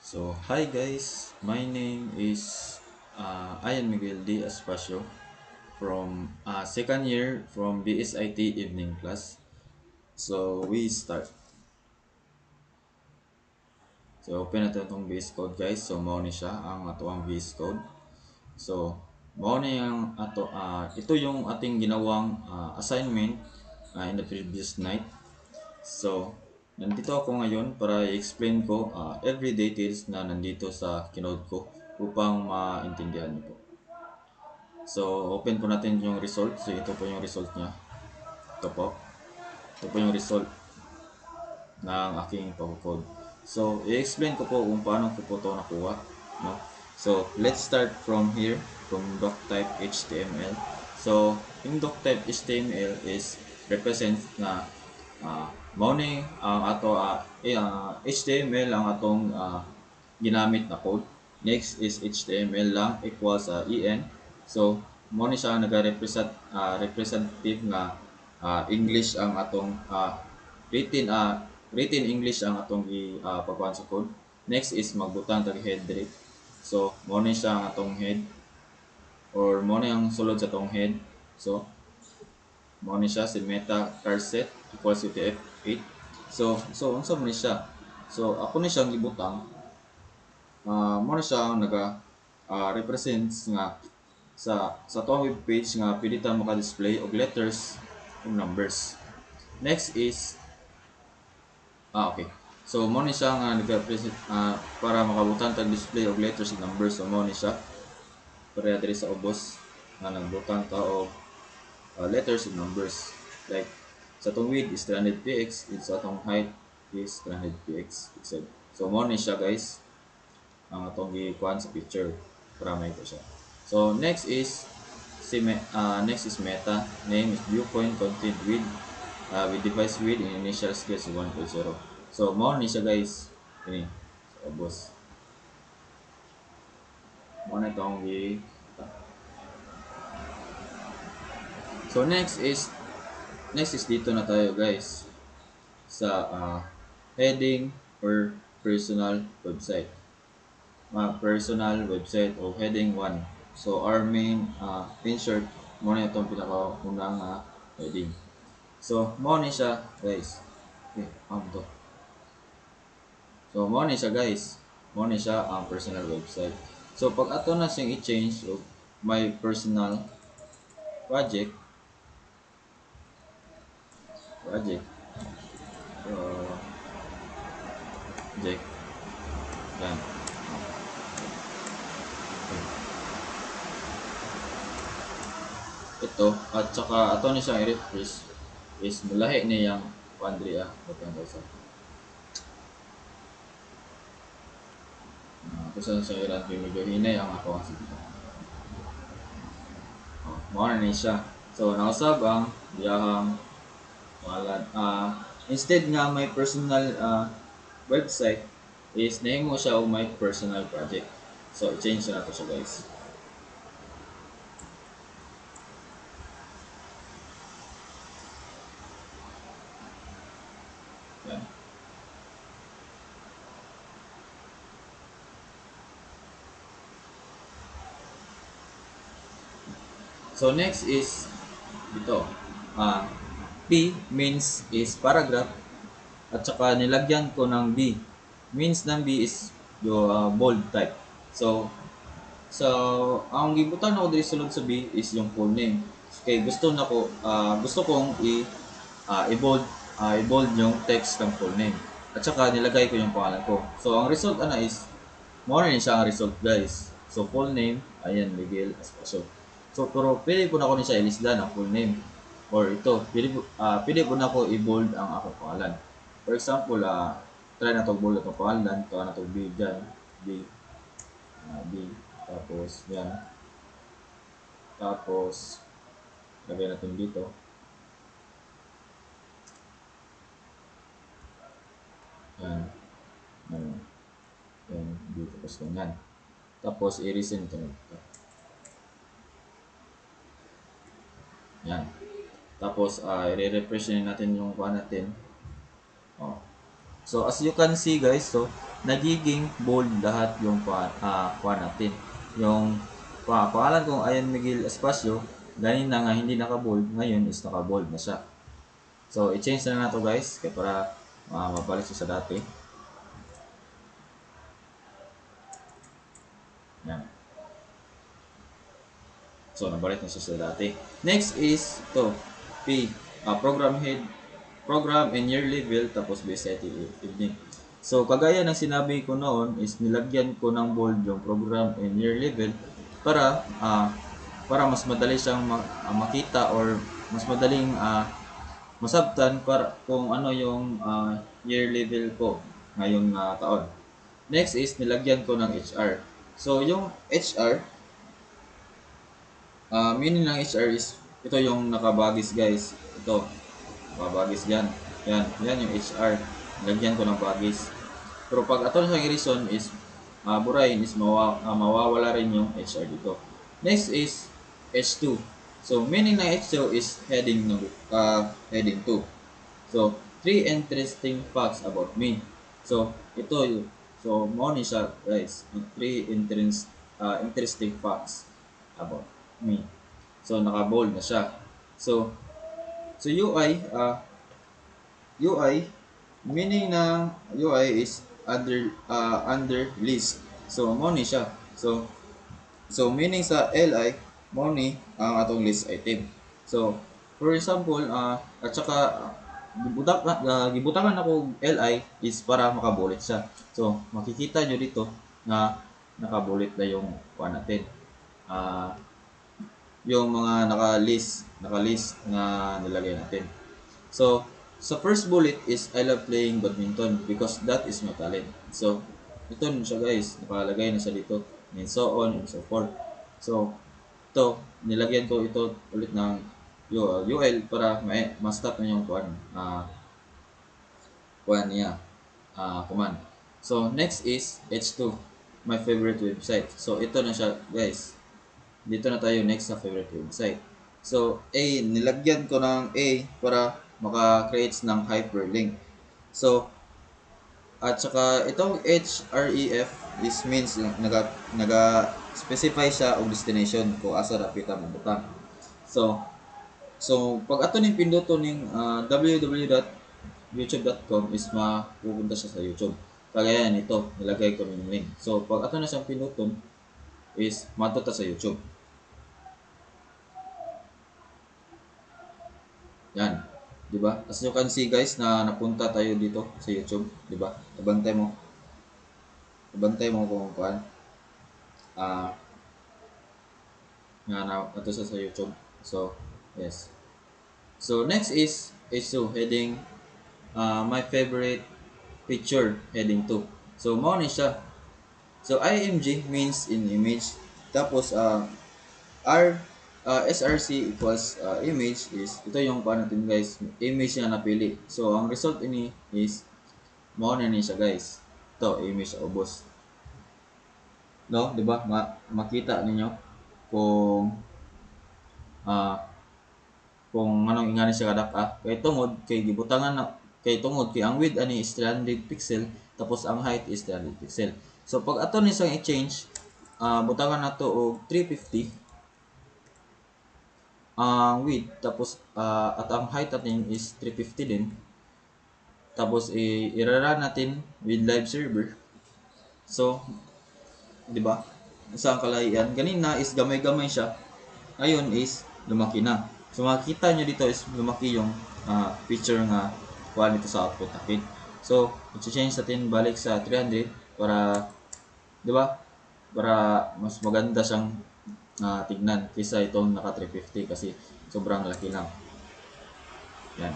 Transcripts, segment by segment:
So, hi guys, my name is Ian Miguel D. Espacio from second year from BSIT evening class. So, we start. So, open natin itong VS Code guys. So, mao ni siya ang ato ang VS Code. So, mao ni ang ito yung ating ginawang assignment in the previous night. So, nandito ako ngayon para i-explain ko every details na nandito sa kinode ko upang maintindihan niyo po. So, open po natin yung result. So, ito po yung result niya. Ito po. Ito po yung result ng aking pag-code. So, i-explain ko po kung paano ko po ito nakuha. No? So, let's start from here, from doctype HTML. So, yung doctype HTML is represent na mao ni ang HTML ang atong ginamit na code. Next is HTML lang equals en. So, mo ni siya representative nga English ang atong written English ang atong pagkuhan sa code. Next is magbutang tag head direct. So, mo ni siya ang atong head or mo ni ang sulod sa atong head. So, mo ni siya si meta char set equals UTF-8. So unsa man ni siya? So, ako ni siyang gibutang mo na siya ang represents nga sa atong web page nga pwede ta maka-display og letters ug numbers. Next is okay. So mo ni siya nga nag-represent para makabutang tag display og letters ug numbers. So mo ni siya para diri sa ubos nga nagbutang ta og letters ug numbers. Like sa atong width is 300px, sa atong height is 300px pixel. So mo ni siya guys ang atong gikuan sa picture para may ko siya. So next is meta. Name is viewpoint content with device width in initial scale 1.0. So mao ni siya guys. Kini sa ubos. Mao na itong So next is dito na tayo guys sa heading or personal website. Personal website o heading 1. So our main insert mo na itong pinakaunang heading. So mo ni siya guys. Okay, to. So mo ni siya guys. Mo ni siya ang personal website. So pag ato na siyang i-change o my personal project project project yan. Ito at saka ato ni siyang i-refresh is mulahi niyang Andrea butang sa kung siya ilan medyo hinay ang ako ang sige. Mao na ni siya. So nausab ang iyahang pangalan. Instead nga may personal website is name mo siya o my personal project. So i-change na to siya guys. Yan. So next is dito. P means is paragraph at saka nilagyan ko ng B. Means ng B is yung bold type. So ang gibutan ako diri sulod sa B is yung full name. Okay, gusto kong i-bold yung text ng full name. At saka nilagay ko yung pangalan ko. So ang result is more na siya ang result guys. So full name, ayan Miguel Espacio. So pero pili po na ako ni siya ilisdan ang full name. Or ito, pili po na ako i-bold ang akong pangalan. For example, try na to bold ang pangalan, ito na to B dyan. B. Tapos yan. Tapos lagay natin dito. Yan. Yan. Dito tapos ganyan. Tapos i-resend ito. Yan. Tapos i-refresh natin yung kuha natin. So as you can see guys, so nagiging bold lahat yung kuha natin. Yung pangalan kong Ayan Miguel Espacio, ganina nga hindi naka-bold, ngayon is naka-bold na siya. So, i-change na to guys, kaya para mabalik siya sa dati. Yan. So, nabalik na siya sa dati. Next is to P, program head, program and year level, tapos basic evening. So, kagaya ng sinabi ko noon is nilagyan ko ng bold yung program and year level para mas madali siyang makita or mas madaling masabtan para kung ano yung year level ko ngayong taon. Next is nilagyan ko ng HR. So, yung HR, meaning ng HR is, ito yung nakabagis guys. Ito, nakabagis yan. Yan yung HR. Lagyan ko ng bagis. Pero pag ato sa reason is, burahin is mawawala rin yung HR dito. Next is H2. So, meaning ng H2 is heading 2. So, 3 interesting facts about me. So, ito, so, mo ni siya guys. 3 interesting facts about me. So, naka-bold na siya. So UI, meaning na UI is under list. So, mo ni siya. So meaning sa LI, mo ni ang atong list item. So, for example, at saka gibutangan ako LI is para makabulit siya. So, makikita nyo dito na nakabulit na yung kuha natin. Yung mga naka-list na nilagay natin. So, sa first bullet is I love playing badminton because that is my talent. So, ito na siya guys, nakalagay na siya dito, and so on and so forth. So, ito, nilagyan ko ito ulit ng UL para ma-stop na yung command. So, next is H2, my favorite website. So, ito na siya guys. Dito na tayo next sa favorite website. So, nilagyan ko ng A para maka-creates ng hyperlink. So, at saka itong href is means naga-specify siya og destination kung asa rapita mo butang. So pag ato ning pinduto ning www.youtube.com is mapupunta siya sa YouTube. Kagaya nito, nilagay ko ning link. So pag ato na siyang pinduton is matuta sa YouTube. Yan. 'Di ba? As you can see guys na napunta tayo dito sa YouTube, 'di ba? Ibantay mo. Ibantay mo kung kuan. Nga na ato sa YouTube. So, yes. So, next is H2 heading my favorite picture heading 2. So, mo ni siya. So, IMG means in image. Tapos SRC equals image is ito yung paano natin guys, image na napili. So ang result ini is mo na ni siya guys. Ito image ubos. No, 'di ba? Makita ninyo kung anong ingani siya kadaka. Kay tungod kay gibutangan na kay tungod kay ang width ani is 300 pixel tapos ang height is 300 pixel. So pag ato ni siyang i-change, butangan nato og 350 ang width tapos at ang height natin is 350 din. Tapos i-run natin with live server. So, 'di ba? Sa kalayan, ganina is gamay-gamay siya. Ngayon is lumaki na. So makita nyo dito is lumaki yung picture nga kuha nito sa output natin. So, i-change natin balik sa 300 para 'di ba? Para mas maganda siyang tignan kaysa itong naka 350 kasi sobrang laki lang. Yan.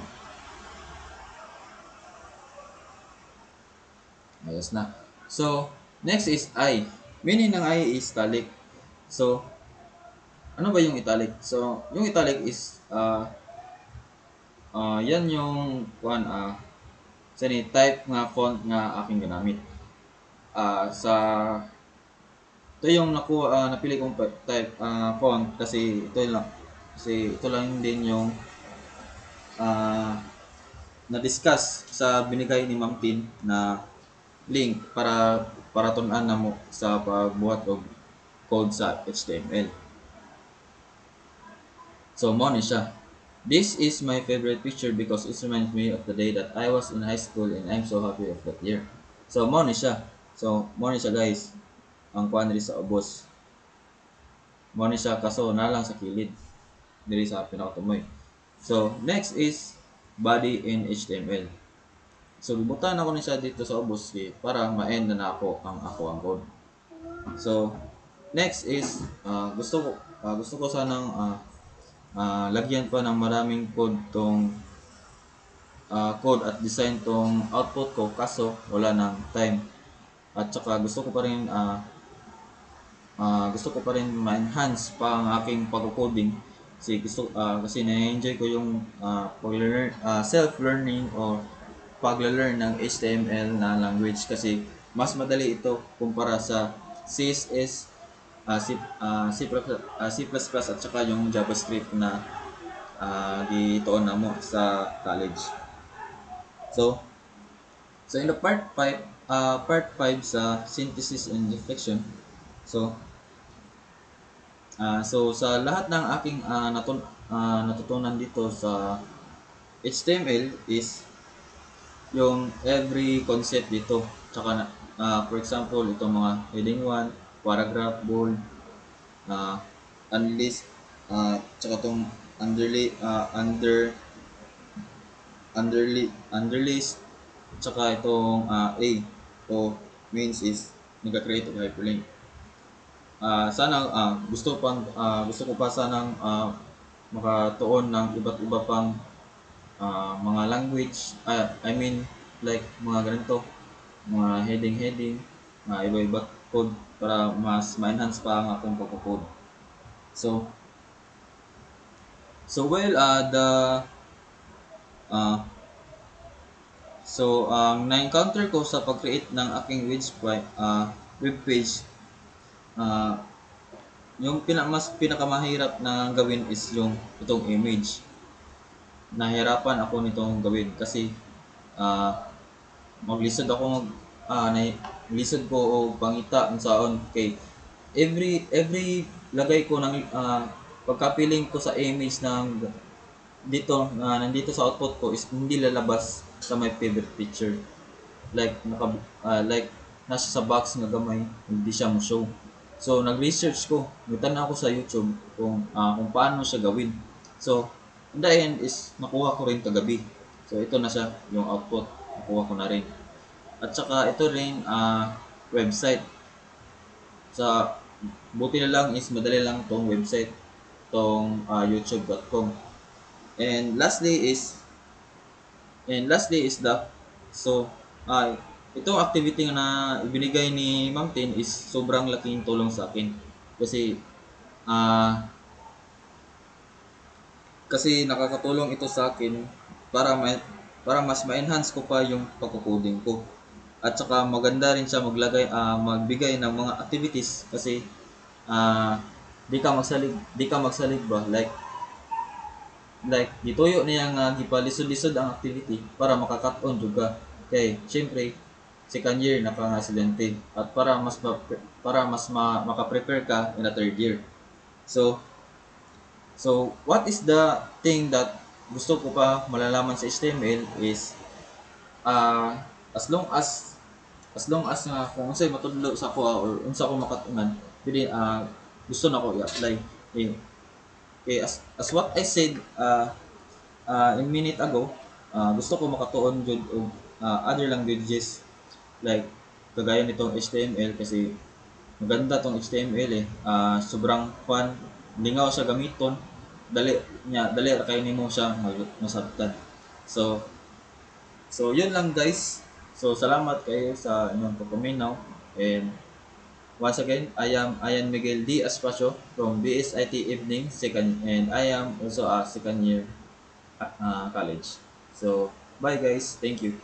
Ayos na. So, next is I. Meaning ng I is italic. So, ano ba yung italic? So, yung italic is yan yung type nga font nga aking ginamit. Ito yung napili kong type font kasi ito lang din yung na-discuss sa binigay ni Ma'am Tin na link para tun-an namo sa pagbuhat og code sa HTML. So mo ni siya. This is my favorite picture because it reminds me of the day that I was in high school and I'm so happy of that year. So mo ni siya. So mo ni siya guys. Ang kuan diri sa ubos. Mo ni siya kaso na lang sa kilid diri sa pinakatumoy. So next is body in HTML. So gibutan ako ni siya dito sa ubos para ma-end na ako ang code. So next is gusto ko sanang lagyan pa ng maraming code tong code at design tong output ko kaso wala nang time. At saka gusto ko pa rin ma-enhance pa ang aking pag-coding kasi na-enjoy ko yung self-learning o pag-learn ng HTML na language kasi mas madali ito kumpara sa CSS, C++ at saka yung JavaScript na gituon na mo sa college. So in the part 5 sa synthesis and reflection. So sa lahat ng aking natutunan dito sa HTML is yung every concept dito. Tsaka for example, itong mga heading 1, paragraph, bold, unlist, tsaka itong underlist, tsaka itong A o means is nag-create of hyperlink. Gusto ko pa sanang makatuon ng iba't iba pang mga language, I mean like mga ganito, mga heading, mga iba-iba code para mas ma-enhance pa ang akong pagko-code. So well na-encounter ko sa pag-create ng aking web page, yung pinakamahirap na gawin is yung itong image. Nahirapan ako nitong gawin kasi maglisod lisod ko o pangita unsaon kay every lagay ko ng pagkapiling ko sa image ng nandito sa output ko is hindi lalabas sa my favorite picture, like nasa sa box nga gamay, hindi siya mo show. So nag-research ko, nagtanaw ako sa YouTube kung paano siya gawin. So in the end is nakuha ko rin kagabi. So ito na siya yung output, nakuha ko na rin. At saka ito rin website. Sa buti na lang is madali lang tong website, tong youtube.com. And lastly is itong activity na ibinigay ni Ma'am Tin is sobrang laking tulong sa akin kasi nakakatulong ito sa akin para mas ma-enhance ko pa yung pagko-coding ko. At saka maganda rin siya magbigay ng mga activities kasi di ka magsalig ba, like gituyo niya nga gipalisod-lisod ang activity para makakat-on jud ka. Kay syempre second year na ka nga estudyante at para mas maka-prepare ka in the third year. So what is the thing that gusto ko pa malalaman sa HTML is as long as kung unsay matudlo sa ako or unsa ko makatunan, dili gusto na ko i-apply. Okay, as what I said a minute ago, gusto ko makatuon jud og other languages like kagaya nitong HTML kasi maganda tong HTML sobrang fun, lingaw siya gamiton, dali ra kay nimo siya masabtan. So yun lang guys. So salamat kayo sa inyong pagpaminaw, and once again, I am Miguel D. Aspacio from BSIT Evening second, and I am also a second year college. So bye guys, thank you.